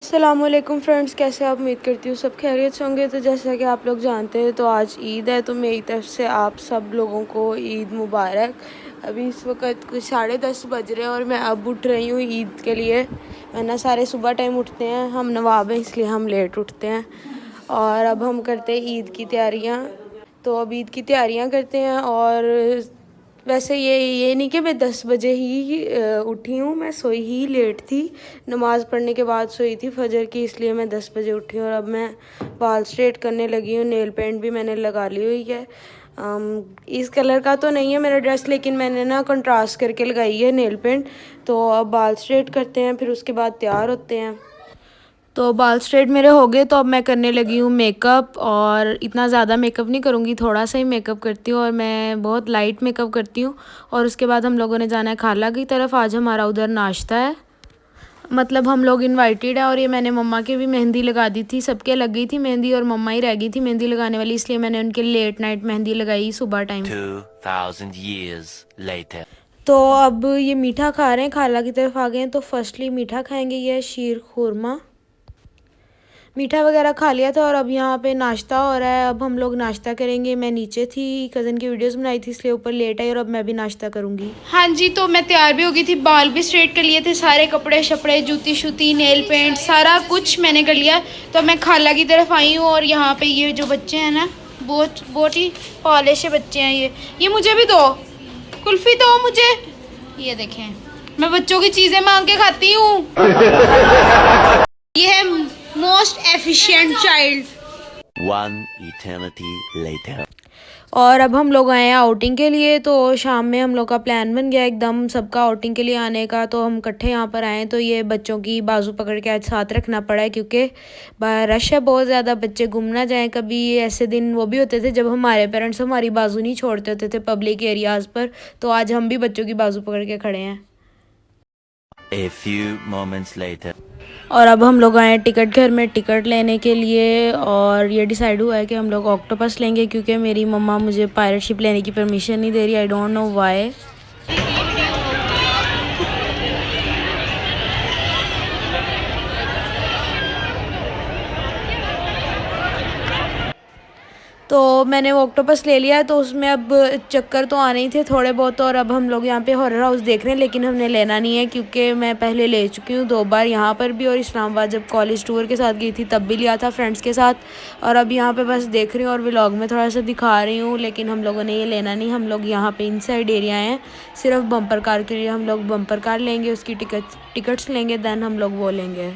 अस्सलामुअलैकुम फ्रेंड्स, कैसे आप? उम्मीद करती हूँ सब खैरियत से होंगे। तो जैसा कि आप लोग जानते हैं तो आज ईद है, तो मेरी तरफ से आप सब लोगों को ईद मुबारक। अभी इस वक्त कुछ 10:30 बज रहे हैं और मैं अब उठ रही हूँ ईद के लिए, वरना सारे सुबह टाइम उठते हैं। हम नवाब हैं इसलिए हम लेट उठते हैं। और अब हम करते हैं ईद की तैयारियाँ। तो अब ईद की तैयारियाँ करते हैं। और वैसे ये नहीं कि मैं 10 बजे ही उठी हूँ, मैं सोई ही लेट थी। नमाज़ पढ़ने के बाद सोई थी फजर की, इसलिए मैं 10 बजे उठी हूँ। और अब मैं बाल स्ट्रेट करने लगी हूँ। नेल पेंट भी मैंने लगा ली हुई है। इस कलर का तो नहीं है मेरा ड्रेस, लेकिन मैंने ना कंट्रास्ट करके लगाई है नेल पेंट। तो अब बाल स्ट्रेट करते हैं, फिर उसके बाद तैयार होते हैं। तो बाल स्ट्रेट मेरे हो गए, तो अब मैं करने लगी हूँ मेकअप। और इतना ज़्यादा मेकअप नहीं करूँगी, थोड़ा सा ही मेकअप करती हूँ और मैं बहुत लाइट मेकअप करती हूँ। और उसके बाद हम लोगों ने जाना है खाला की तरफ। आज हमारा उधर नाश्ता है, मतलब हम लोग इनवाइटेड है। और ये मैंने मम्मा के भी मेहंदी लगा दी थी, सबके लग गई थी मेहंदी और मम्मा ही रह गई थी मेहंदी लगाने वाली, इसलिए मैंने उनके लेट नाइट मेहंदी लगाई सुबह टाइम। 2000 years later. तो अब ये मीठा खा रहे हैं, खाला की तरफ आ गए हैं। तो फर्स्टली मीठा खाएंगे, ये शीर खुरमा। मीठा वगैरह खा लिया था और अब यहाँ पे नाश्ता हो रहा है। अब हम लोग नाश्ता करेंगे। मैं नीचे थी, कज़न की वीडियोस बनाई थी, इसलिए ऊपर लेट आई और अब मैं भी नाश्ता करूँगी। हाँ जी, तो मैं तैयार भी हो गई थी, बाल भी स्ट्रेट कर लिए थे, सारे कपड़े शपड़े, जूती शूती, नेल पेंट, सारा कुछ मैंने कर लिया। तो मैं खाला की तरफ आई हूँ। और यहाँ पे ये जो बच्चे हैं ना, बहुत ही पॉलिश बच्चे हैं। ये मुझे भी दो, कुल्फ़ी दो मुझे। ये देखें, मैं बच्चों की चीज़ें मांग के खाती हूँ। ये है most efficient child. One eternity later. और अब हम लोग आए हैं आउटिंग के लिए। तो शाम में हम लोग का प्लान बन गया एकदम सबका आउटिंग के लिए आने का। तो हम इकट्ठे यहाँ पर आए। तो ये बच्चों की बाजू पकड़ के आज साथ रखना पड़ा है, क्योंकि रश है बहुत ज़्यादा, बच्चे गुम ना जाएं। कभी ऐसे दिन वो भी होते थे जब हमारे पेरेंट्स हमारी बाजू नहीं छोड़ते होते थे पब्लिक एरियाज़ पर। तो आज हम भी बच्चों की बाजू पकड़ के खड़े हैं। A few moments later. और अब हम लोग आए टिकट घर में टिकट लेने के लिए। और ये डिसाइड हुआ है कि हम लोग ऑक्टोपस लेंगे, क्योंकि मेरी मम्मा मुझे पायरेट शिप लेने की परमिशन नहीं दे रही। I don't know why. तो मैंने वो ऑक्टोपस ले लिया है। तो उसमें अब चक्कर तो आने ही थे थोड़े बहुत। और अब हम लोग यहाँ पे हॉरर हाउस देख रहे हैं, लेकिन हमने लेना नहीं है, क्योंकि मैं पहले ले चुकी हूँ 2 बार यहाँ पर भी। और इस्लामाबाद जब कॉलेज टूर के साथ गई थी तब भी लिया था फ्रेंड्स के साथ। और अब यहाँ पे बस देख रही हूँ और व्लॉग में थोड़ा सा दिखा रही हूँ, लेकिन हम लोगों ने ये लेना नहीं। हम लोग यहाँ पे इनसाइड एरिया हैं, सिर्फ बम्पर कार के लिए हम लोग बम्पर कार लेंगे, उसकी टिकट्स लेंगे, दैन हम लोग वो लेंगे।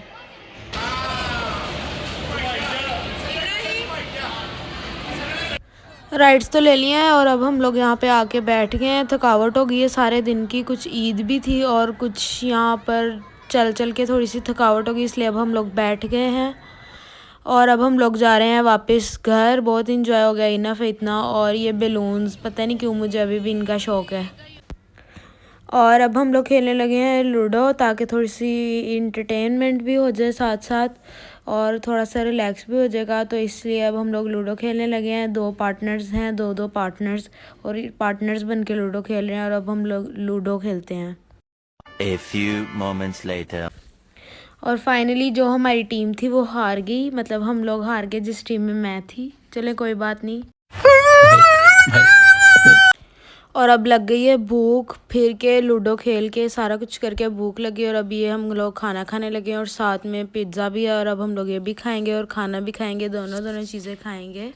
राइड्स तो ले लिए हैं और अब हम लोग यहाँ पे आके बैठ गए हैं। थकावट हो गई है सारे दिन की, कुछ ईद भी थी और कुछ यहाँ पर चल चल के थोड़ी सी थकावट हो गई, इसलिए अब हम लोग बैठ गए हैं। और अब हम लोग जा रहे हैं वापस घर। बहुत इंजॉय हो गया, इनफ है इतना। और ये बैलून्स, पता नहीं क्यों मुझे अभी भी इनका शौक़ है। और अब हम लोग खेलने लगे हैं लूडो, ताकि थोड़ी सी इंटरटेनमेंट भी हो जाए साथ साथ और थोड़ा सा रिलैक्स भी हो जाएगा। तो इसलिए अब हम लोग लूडो खेलने लगे हैं। 2 पार्टनर्स हैं, 2 पार्टनर्स, और पार्टनर्स बन के लूडो खेल रहे हैं। और अब हम लोग लूडो खेलते हैं। A few moments later. और फाइनली जो हमारी टीम थी वो हार गई, मतलब हम लोग हार गए जिस टीम में मैं थी। चले कोई बात नहीं। और अब लग गई है भूख, फिर के लूडो खेल के सारा कुछ करके भूख लगी। और अब ये हम लोग खाना खाने लगे और साथ में पिज़्ज़ा भी है। और अब हम लोग ये भी खाएंगे और खाना भी खाएंगे, दोनों चीज़ें खाएंगे।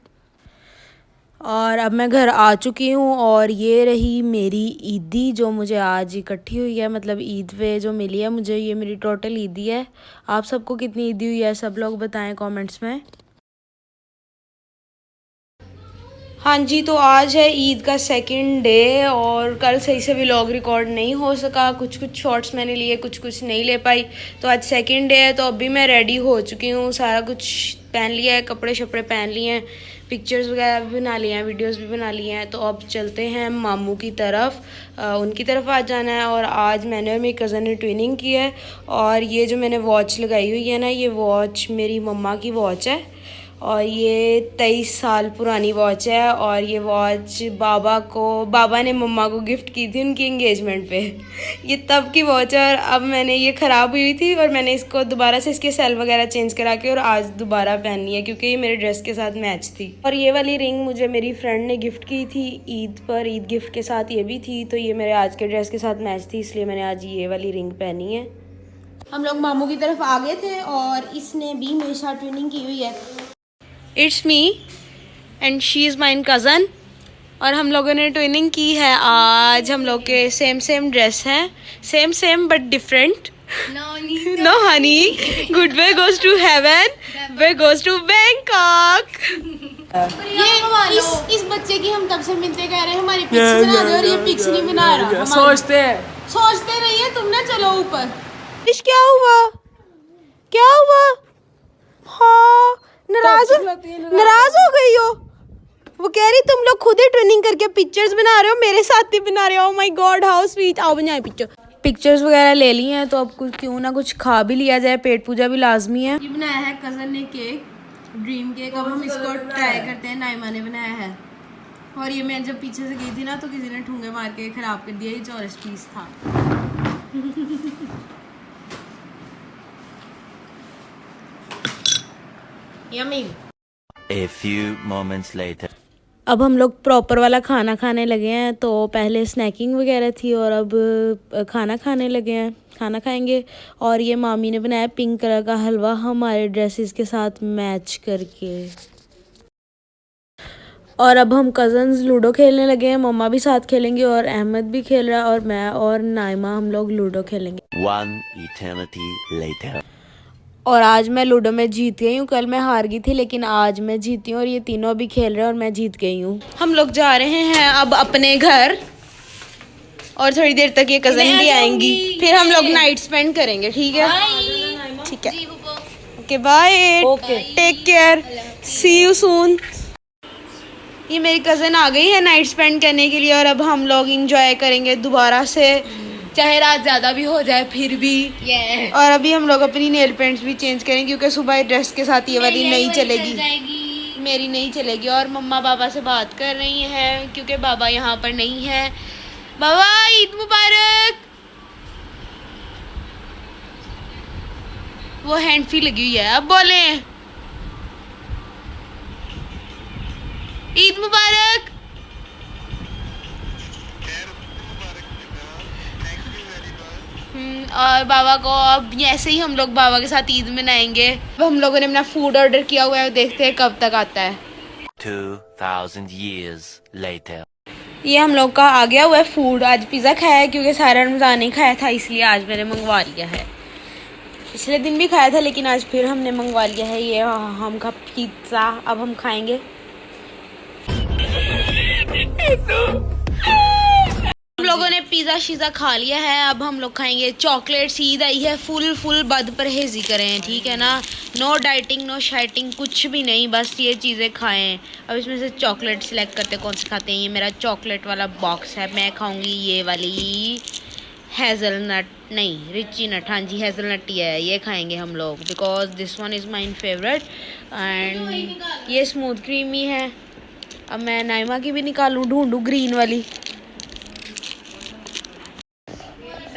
और अब मैं घर आ चुकी हूँ और ये रही मेरी ईदी जो मुझे आज इकट्ठी हुई है, मतलब ईद पे जो मिली है मुझे। ये मेरी टोटल ईदी है। आप सबको कितनी ईदी हुई है सब लोग बताएं कमेंट्स में। हाँ जी, तो आज है ईद का सेकंड डे और कल सही से व्लॉग रिकॉर्ड नहीं हो सका। कुछ शॉर्ट्स मैंने लिए, कुछ नहीं ले पाई। तो आज सेकंड डे है, तो अभी मैं रेडी हो चुकी हूँ, सारा कुछ पहन लिया है, कपड़े शपड़े पहन लिए हैं, पिक्चर्स वगैरह भी बना लिए हैं, वीडियोस भी बना लिए हैं। तो अब चलते हैं मामू की तरफ, उनकी तरफ आज जाना है। और आज मैंने और मेरी कज़न ने ट्विनिंग की है। और ये जो मैंने वॉच लगाई हुई है ना, ये वॉच मेरी मम्मा की वॉच है। और ये 23 साल पुरानी वॉच है और ये वॉच बाबा ने मम्मा को गिफ्ट की थी उनकी एंगेजमेंट पे। ये तब की वॉच है और अब मैंने ये ख़राब हुई थी और मैंने इसको दोबारा से इसके सेल वगैरह चेंज करा के और आज दोबारा पहनी है क्योंकि ये मेरे ड्रेस के साथ मैच थी। और ये वाली रिंग मुझे मेरी फ्रेंड ने गिफ्ट की थी ईद पर, ईद गिफ्ट के साथ ये भी थी, तो ये मेरे आज के ड्रेस के साथ मैच थी, इसलिए मैंने आज ये वाली रिंग पहनी है। हम लोग मामू की तरफ आ गए थे और इसने भी मेरे साथ ट्विनिंग की हुई है। It's me and she is mine cousin और हम लोगों ने ट्विनिंग की है। आज हम लोग के सेम ड्रेस हैं, same but different. No honey, good way goes to heaven, way goes to Bangkok. ये इस बच्चे की हम तब से मिलते कह रहे हैं हमारी पिक्स बना दे और ये पिक्स नहीं बना रहा। सोचते रहिए तुम ना, चलो ऊपर। क्या हुआ? हाँ, नाराज हो गई हो? वो कह रही तुम लोग खुद ही ट्रेनिंग करके पिक्चर्स बना रहे हो, मेरे साथ ही बना रहे हो। My God how sweet. आओ बनाए पिक्चर्स वगैरह ले ली हैं तो अब कुछ क्यों ना कुछ खा भी लिया जाए, पेट पूजा भी लाजमी है। ये बनाया है कजन ने केक, ड्रीम केक। अब हम इसको ट्राई करते हैं। नाइमा ने बनाया है और ये मैं जब पीछे से गई थी ना तो किसी ने ठुंगे मार के खराब कर दिया। ये चौरस पीस था। Yummy. A few moments later. अब हम लोग प्रॉपर वाला खाना खाने लगे हैं, तो पहले स्नैकिंग वगैरह थी और अब खाना खाने लगे हैं, खाना खाएंगे। और ये मामी ने बनाया पिंक कलर का हलवा हमारे ड्रेसेस के साथ मैच करके। और अब हम कज़न्स लूडो खेलने लगे हैं, मम्मा भी साथ खेलेंगे और अहमद भी खेल रहा है और मैं और नाइमा हम लोग लूडो खेलेंगे। One eternity later. और आज मैं लूडो में जीत गई हूँ, कल मैं हार गई थी लेकिन आज मैं जीती हूँ और ये तीनों भी खेल रहे हैं और मैं जीत गई हूँ। हम लोग जा रहे हैं अब अपने घर और थोड़ी देर तक ये कज़न भी आएंगी, फिर हम लोग नाइट स्पेंड करेंगे। ठीक है? ठीक है, okay bye, take care, see you soon. ये मेरी कज़न आ गई है नाइट स्पेंड करने के लिए और अब हम लोग इंजॉय करेंगे दोबारा से, चाहे रात ज़्यादा भी हो जाए फिर भी। और अभी हम लोग अपनी नेल पेंट्स भी चेंज करेंगे क्योंकि सुबह ड्रेस के साथ ये वाली नहीं चलेगी, मेरी नहीं चलेगी। और मम्मा बाबा से बात कर रही हैं क्योंकि बाबा यहाँ पर नहीं है। बाबा ईद मुबारक। वो हैंड फ्री लगी हुई है, अब बोले ईद मुबारक। और बाबा को अब ऐसे ही हम लोग बाबा के साथ ईद मनाएंगे। अब हम लोगों ने अपना फूड ऑर्डर किया हुआ है, देखते हैं कब तक आता है। 2000 years later. ये हम लोग का आ गया हुआ है फूड। आज पिज़्ज़ा खाया है क्योंकि सारा रमज़ान नहीं खाया था, इसलिए आज मैंने मंगवा लिया है। पिछले दिन भी खाया था लेकिन आज फिर हमने मंगवा लिया है ये हम का पिज़्ज़ा। अब हम खाएंगे। हम लोगों ने पिज़्ज़ा शीज़ा खा लिया है, अब हम लोग खाएंगे चॉकलेट। ईद आई है, फुल बद परहेज़ी करें, ठीक है ना? नो डाइटिंग नो शाइटिंग, कुछ भी नहीं, बस ये चीज़ें खाएं। अब इसमें से चॉकलेट सिलेक्ट करते हैं कौन सी खाते हैं। ये मेरा चॉकलेट वाला बॉक्स है, मैं खाऊंगी ये वाली हेज़लनट, नहीं रिची नट, हाँ जी हेज़लनट ही है, ये खाएंगे हम लोग because this one is mine favourite. And ये स्मूथ क्रीमी है। अब मैं नाइमा की भी निकालूँ, ढूंढूँ ग्रीन वाली।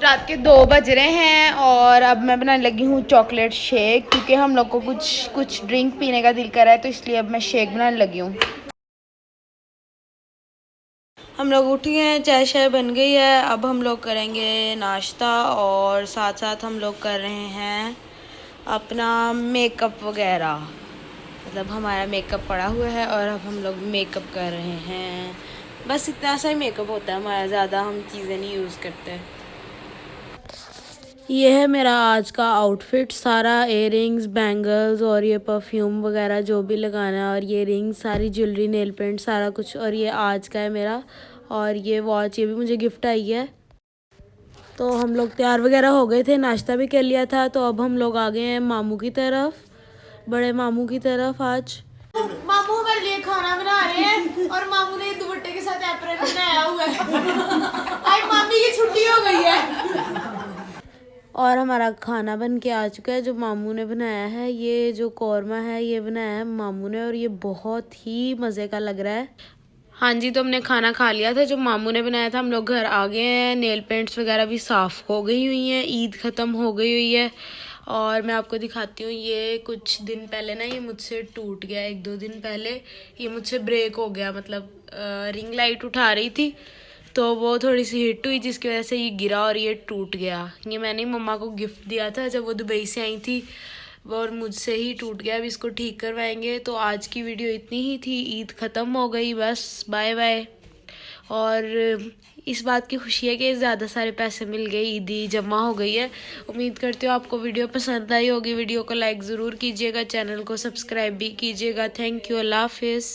रात के 2 बज रहे हैं और अब मैं बनाने लगी हूँ चॉकलेट शेक क्योंकि हम लोग को कुछ ड्रिंक पीने का दिल कर रहा है, तो इसलिए अब मैं शेक बनाने लगी हूँ। हम लोग उठ गए हैं, चाय शाय बन गई है। अब हम लोग करेंगे नाश्ता और साथ साथ हम लोग कर रहे हैं अपना मेकअप वगैरह, मतलब हमारा मेकअप पड़ा हुआ है और अब हम लोग मेकअप कर रहे हैं। बस इतना सा ही मेकअप होता है हमारा, ज़्यादा हम चीज़ें नहीं यूज़ करते। ये है मेरा आज का आउटफिट, सारा इयररिंग्स, बैंगल्स और ये परफ्यूम वगैरह जो भी लगाना है और ये रिंग्स, सारी ज्वेलरी, नेल पेंट, सारा कुछ। और ये आज का है मेरा। और ये वॉच, ये भी मुझे गिफ्ट आई है। तो हम लोग तैयार वगैरह हो गए थे, नाश्ता भी कर लिया था, तो अब हम लोग आ गए हैं मामू की तरफ, बड़े मामू की तरफ। आज मामू हमारे लिए खाना बना रहे हैं और मामू ने दुपट्टे के साथ एप्रन बनाया हुआ है। आज मामी की छुट्टी हो गई है। और हमारा खाना बन के आ चुका है जो मामू ने बनाया है। ये जो कौरमा है ये बनाया है मामू ने और ये बहुत ही मज़े का लग रहा है। हाँ जी, तो हमने खाना खा लिया था जो मामू ने बनाया था। हम लोग घर आ गए हैं। नेल पेंट्स वगैरह भी साफ़ हो गई हुई हैं। ईद ख़त्म हो गई हुई है और मैं आपको दिखाती हूँ। ये कुछ दिन पहले ना ये मुझसे टूट गया, 1-2 दिन पहले ये मुझसे ब्रेक हो गया। मतलब रिंग लाइट उठा रही थी तो वो थोड़ी सी हिट हुई जिसकी वजह से ये गिरा और ये टूट गया। ये मैंने मम्मा को गिफ्ट दिया था जब वो दुबई से आई थी और मुझसे ही टूट गया। अब इसको ठीक करवाएंगे। तो आज की वीडियो इतनी ही थी। ईद ख़त्म हो गई, बस बाय बाय। और इस बात की खुशी है कि ज़्यादा सारे पैसे मिल गए, ईदी जमा हो गई है। उम्मीद करती हूँ आपको वीडियो पसंद आई होगी। वीडियो को लाइक ज़रूर कीजिएगा, चैनल को सब्सक्राइब भी कीजिएगा। थैंक यू, अल्लाह हाफिज़।